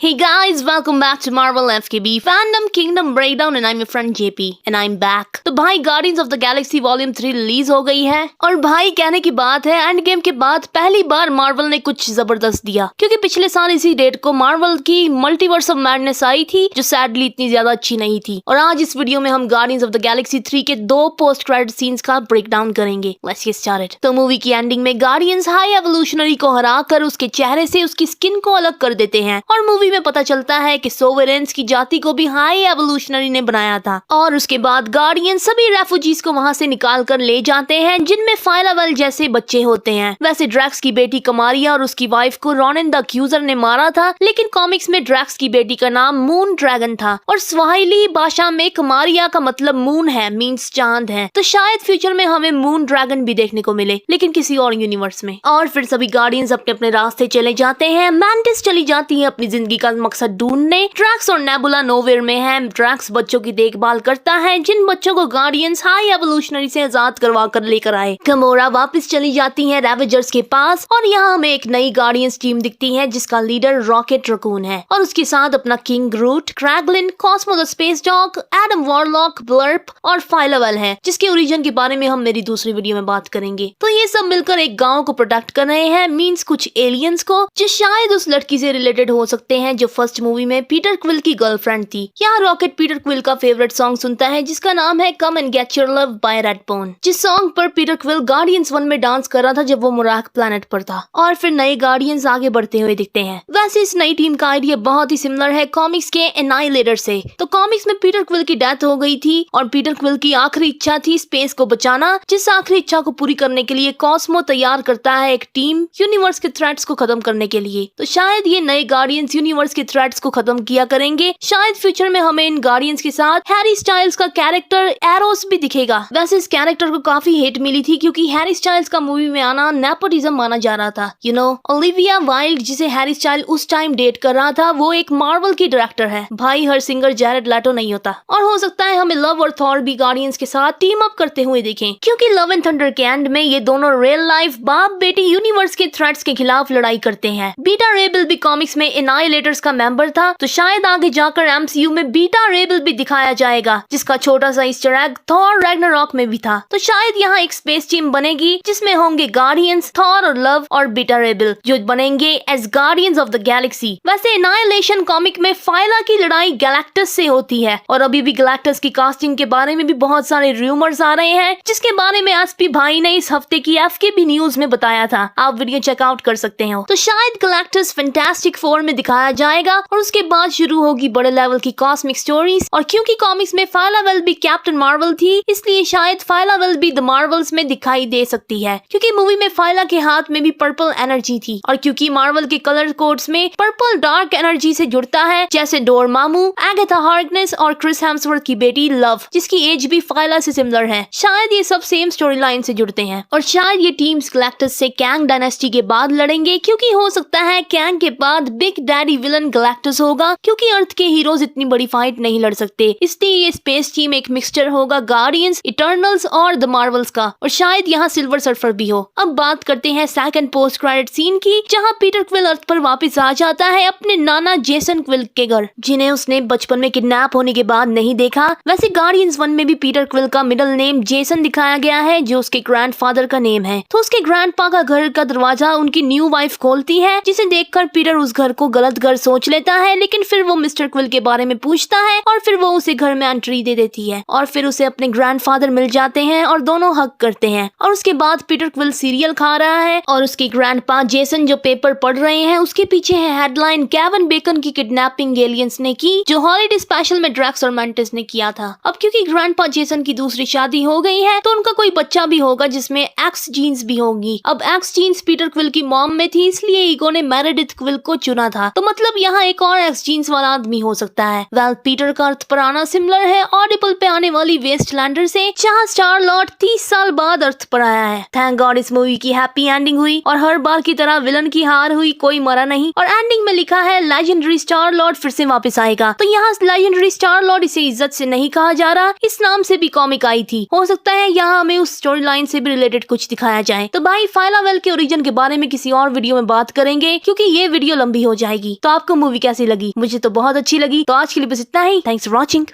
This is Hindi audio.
Hey guys, welcome back to Marvel FKB Fandom Kingdom Breakdown and I'm your friend JP and I'm back। तो भाई Guardians of the Galaxy Volume 3 release हो गई है और भाई कहने की बात है एंड गेम के बाद पहली बार मार्वल ने कुछ जबरदस्त दिया, क्योंकि पिछले साल इसी डेट को मार्वल की मल्टीवर्स ऑफ मैडनेस आई थी जो सैडली इतनी ज्यादा अच्छी नहीं थी। और आज इस वीडियो में हम Guardians of the Galaxy 3 के 2 पोस्ट क्रेडिट सीन्स का ब्रेकडाउन करेंगे। Let's get started। तो मूवी की एंडिंग में गार्डियंस हाई एवोल्यूशनरी को हराकर उसके चेहरे से उसकी स्किन को अलग कर देते हैं और मूवी में पता चलता है कि सोवेरेंस की जाति को भी हाई एवोल्यूशनरी ने बनाया था। और उसके बाद गार्डियन सभी रेफ्यूजीज को वहां से निकाल कर ले जाते हैं जिनमें फाइलावेल जैसे बच्चे होते हैं। वैसे ड्रैक्स की बेटी कमारिया और उसकी वाइफ को रॉनिन द अक्यूजर ने मारा था, लेकिन कॉमिक्स में ड्रैक्स की बेटी का नाम मून ड्रैगन था और स्वाहिली भाषा में कमारिया का मतलब मून है, मीन्स चांद है। तो शायद फ्यूचर में हमें मून ड्रैगन भी देखने को मिले, लेकिन किसी और यूनिवर्स में। और फिर सभी गार्डियंस अपने अपने रास्ते चले जाते हैं। मैंटिस चली जाती है अपनी जिंदगी का मकसद ढूंढने। ड्रैक्स और नेबुला नोवेयर में है। ड्रैक्स बच्चों की देखभाल करता है जिन बच्चों को गार्डियंस हाई एवोल्यूशनरी से आजाद करवा कर लेकर आए। गमोरा वापस चली जाती है रेवेजर्स के पास और यहाँ हमें एक नई गार्डियंस टीम दिखती है जिसका लीडर रॉकेट रकून है और उसके साथ अपना king Groot, Kraglin, Cosmo the space dog, Adam Warlock, Blurp और फाइलावेल है, जिसके ओरिजिन के बारे में हम मेरी दूसरी वीडियो में बात करेंगे। तो ये सब मिलकर एक गाँव को प्रोटेक्ट कर रहे हैं, मीन्स कुछ एलियंस को, जो शायद उस लड़की से रिलेटेड हो सकते हैं जो फर्स्ट मूवी में पीटर क्विल की गर्लफ्रेंड थी। यहाँ रॉकेट पीटर क्विल का फेवरेट सॉन्ग सुनता है जिसका नाम है come and get your love by Redbone, जिस सॉन्ग पर पीटर क्विल गार्डियंस 1 में डांस कर रहा था जब वो मोराक प्लैनेट पर था। और फिर नए गार्डियंस आगे बढ़ते हुए दिखते हैं। वैसे इस नई टीम का आइडिया बहुत ही सिमिलर है कॉमिक्स के एनाइलेटर से। तो कॉमिक्स में पीटर क्विल की डेथ हो गई थी और पीटर क्विल की आखिरी इच्छा थी स्पेस को बचाना, जिस आखिरी इच्छा को पूरी करने के लिए कॉस्मो तैयार करता है एक टीम यूनिवर्स के थ्रेट्स को खत्म करने के लिए। तो शायद ये नए गार्डियंस यूनिवर्स के थ्रेट्स को खत्म किया करेंगे। शायद फ्यूचर में हमें इन गार्डियंस के साथ हैरी स्टाइल्स का कैरेक्टर एरोस भी दिखेगा। वैसे इस कैरेक्टर को काफी हेट मिली थी क्योंकि हैरी स्टाइल्स का मूवी में आना नेपोटिज्म माना जा रहा था। ओलिविया वाइल्ड जिसे हैरी स्टाइल उस टाइम डेट कर रहा था वो एक मार्वल की डायरेक्टर है। भाई हर सिंगर जैरेड लेटो नहीं होता। और हो सकता है हमें लव और थॉर भी गार्डियंस के साथ टीम अप करते हुए देखें, क्योंकि लव एंड थंडर के एंड में ये दोनों रियल लाइफ बाप बेटी यूनिवर्स के थ्रेट्स के खिलाफ लड़ाई करते हैं। बीटा रेबल भी कॉमिक्स में एनाइलेटर्स का मेंबर था, तो शायद आगे जाकर एमसीयू में बीटा रेबल भी दिखाया जाएगा, जिसका छोटा सा ईस्टर एग थॉर रैग्नारॉक में भी था। तो शायद यहाँ एक स्पेस टीम बनेगी जिसमें होंगे गार्डियंस, थॉर और लव और बीटा रेबल, जो बनेंगे as guardians of the galaxy. वैसे एनाइलेशन कॉमिक में फाइला की लड़ाई गैलेक्टस से होती है और अभी भी गैलेक्टस की कास्टिंग के बारे में भी बहुत सारे रूमर्स आ रहे हैं, जिसके बारे में एसपी भाई ने इस हफ्ते की एफकेबी न्यूज में बताया था। आप वीडियो चेकआउट कर सकते हो। तो शायद गैलेक्टस फैंटास्टिक फोर में दिखाया जाएगा और उसके बाद शुरू होगी बड़े लेवल की कॉस्मिक स्टोरीज। और क्योंकि कॉमिक्स में फाइलावेल भी कैप्टन मार्वल थी, इसलिए शायद फाइलावेल भी द मार्वल्स में दिखाई दे सकती है, क्योंकि मूवी में फाइला के हाथ में भी पर्पल एनर्जी थी। और क्योंकि मार्वल के कलर कोड्स में पर्पल डार्क एनर्जी से जुड़ता है, जैसे डोरमामू, एगाथा हार्कनेस और क्रिस हेम्सवर्थ की बेटी लव, जिसकी एज भी फाइला से सिमिलर है। शायद ये सब सेम स्टोरी लाइन से जुड़ते हैं और शायद ये टीम्स गैलेक्टस से कैंग डायनेस्टी के बाद लड़ेंगे, क्योंकि हो सकता है कैंग के बाद बिग डैडी विलन गैलेक्टस होगा, क्योंकि अर्थ के हीरोज इतनी बड़ी फाइट नहीं लड़ सकते। इसलिए ये स्पेस टीम एक मिक्सचर होगा गार्डियंस, इटर्नल्स और द मार्वल्स का, और शायद यहाँ सिल्वर सर्फर भी हो। अब बात करते हैं सेकंड पोस्ट क्रेडिट सीन की, जहाँ पीटर क्विल अर्थ पर वापस आ जाता है अपने नाना जेसन क्विल के घर, जिन्हें उसने बचपन में किडनैप होने के बाद नहीं देखा। वैसे गार्डियंस 1 में भी पीटर क्विल का मिडिल नेम जेसन दिखाया गया है, जो उसके ग्रैंडफादर का नेम है। तो उसके ग्रैंडपा का घर का दरवाजा उनकी न्यू वाइफ खोलती है, जिसे देखकर पीटर उस घर को गलत घर सोच लेता है, लेकिन फिर वो मिस्टर क्विल के बारे में पूछता है और फिर वो उसे घर में एंट्री दे देती है और फिर उसे अपने ग्रैंडफादर मिल जाते हैं और दोनों हग करते हैं। और उसके बाद पीटर क्विल सीरियल खा रहा है और उसके ग्रैंडपा जेसन जो पेपर पढ़ रहे हैं, उसके पीछे है हेडलाइन केविन बेकन की किडनैपिंग एलियंस ने की, जो हॉलिडे स्पेशल में ड्रैक्स और मैंटिस ने किया था। अब क्योंकि ग्रैंडपा जेसन की दूसरी शादी हो गई है, तो उनका कोई बच्चा भी होगा जिसमें एक्स जीन्स भी होगी। अब एक्स जीन्स पीटर क्विल की मॉम में थी, इसलिए ईगो ने मेरेडिथ क्विल को चुना था। तो मतलब यहाँ एक और एक्स जीन्स वाला आदमी हो सकता है। वेल पीटर का अर्थ पर आना सिमिलर है ऑडिबल पे आने वाली वेस्टलैंडर से, जहाँ स्टार लॉर्ड 30 साल बाद अर्थ पर आया है। थैंक गॉड इस मूवी की हैप्पी एंडिंग हुई और हर बार की तरह विलन की हार हुई, कोई मरा नहीं। और एंडिंग में लिखा है लेजेंडरी स्टार लॉर्ड फिर से वापस आएगा। तो यहाँ लेजेंडरी स्टार लॉर्ड इसे इज्जत से नहीं कहा जा रहा, इस नाम से भी कॉमिक आई थी। हो सकता है यहाँ हमें उस स्टोरी लाइन से भी रिलेटेड कुछ दिखाया जाए। तो भाई फाइलावेल के ओरिजिन के बारे में किसी और वीडियो में बात करेंगे, क्योंकि ये वीडियो लंबी हो जाएगी। तो आपको मूवी कैसी लगी? मुझे तो बहुत अच्छी लगी। तो आज के लिए बस इतना ही। Thanks for watching.